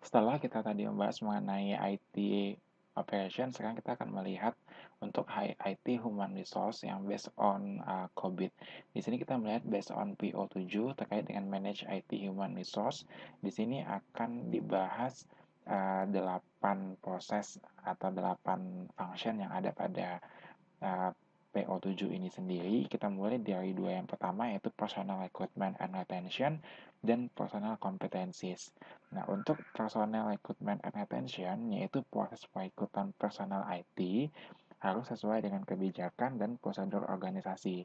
Setelah kita tadi membahas mengenai IT operation, sekarang kita akan melihat untuk IT human resource yang based on COVID. Di sini kita melihat based on PO7 terkait dengan manage IT human resource. Di sini akan dibahas 8 proses atau 8 function yang ada pada PO7 ini sendiri. Kita mulai dari dua yang pertama, yaitu personal recruitment and retention dan personal competencies. Nah, untuk personal recruitment and retention, yaitu proses perekrutan personal IT, harus sesuai dengan kebijakan dan prosedur organisasi,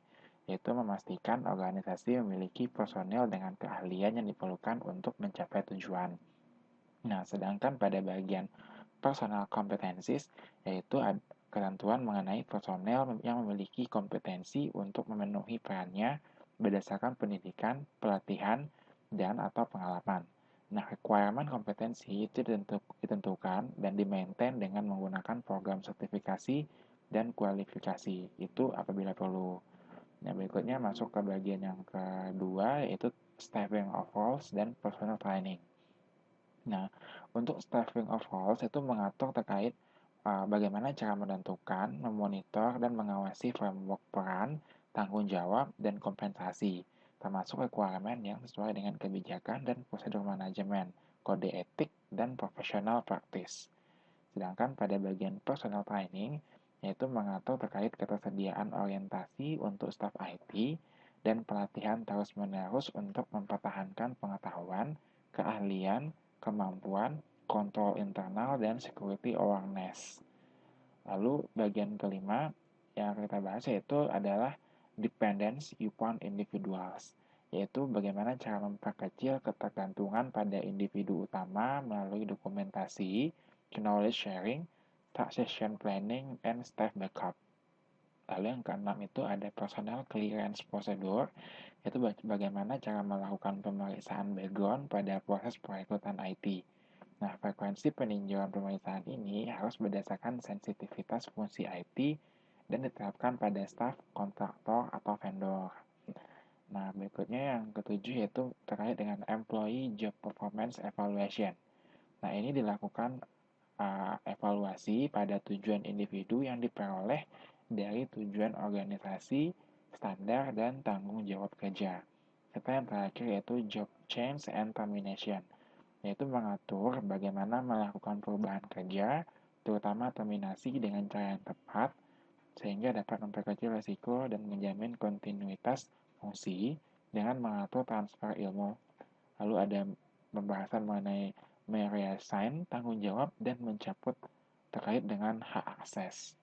yaitu memastikan organisasi memiliki personel dengan keahlian yang diperlukan untuk mencapai tujuan. Nah, sedangkan pada bagian personal competencies, yaitu ketentuan mengenai personel yang memiliki kompetensi untuk memenuhi perannya berdasarkan pendidikan, pelatihan, dan atau pengalaman. Nah, requirement kompetensi itu ditentukan dan di-maintain dengan menggunakan program sertifikasi dan kualifikasi. Itu apabila perlu. Nah, berikutnya masuk ke bagian yang kedua, yaitu staffing of roles dan personal training. Nah, untuk staffing of roles itu mengatur terkait bagaimana cara menentukan, memonitor, dan mengawasi framework peran, tanggung jawab, dan kompensasi, termasuk requirement yang sesuai dengan kebijakan dan prosedur manajemen, kode etik, dan professional practice. Sedangkan pada bagian personal training, yaitu mengatur terkait ketersediaan orientasi untuk staf IT dan pelatihan terus-menerus untuk mempertahankan pengetahuan, keahlian, kemampuan, kontrol internal, dan security awareness. Lalu bagian kelima yang kita bahas yaitu adalah dependence upon individuals, yaitu bagaimana cara memperkecil ketergantungan pada individu utama melalui dokumentasi, knowledge sharing, succession planning, and staff backup. Lalu yang keenam itu ada personal clearance procedure, yaitu bagaimana cara melakukan pemeriksaan background pada proses perekrutan IT. Nah, frekuensi peninjauan pemeriksaan ini harus berdasarkan sensitivitas fungsi IT dan diterapkan pada staf, kontraktor, atau vendor. Nah, berikutnya yang ketujuh yaitu terkait dengan Employee Job Performance Evaluation. Nah, ini dilakukan evaluasi pada tujuan individu yang diperoleh dari tujuan organisasi, standar, dan tanggung jawab kerja. Serta yang terakhir yaitu Job Change and Termination, yaitu mengatur bagaimana melakukan perubahan kerja, terutama terminasi dengan cara yang tepat, sehingga dapat memperkecil risiko dan menjamin kontinuitas fungsi dengan mengatur transfer ilmu. Lalu ada pembahasan mengenai mereassign tanggung jawab dan mencabut terkait dengan hak akses.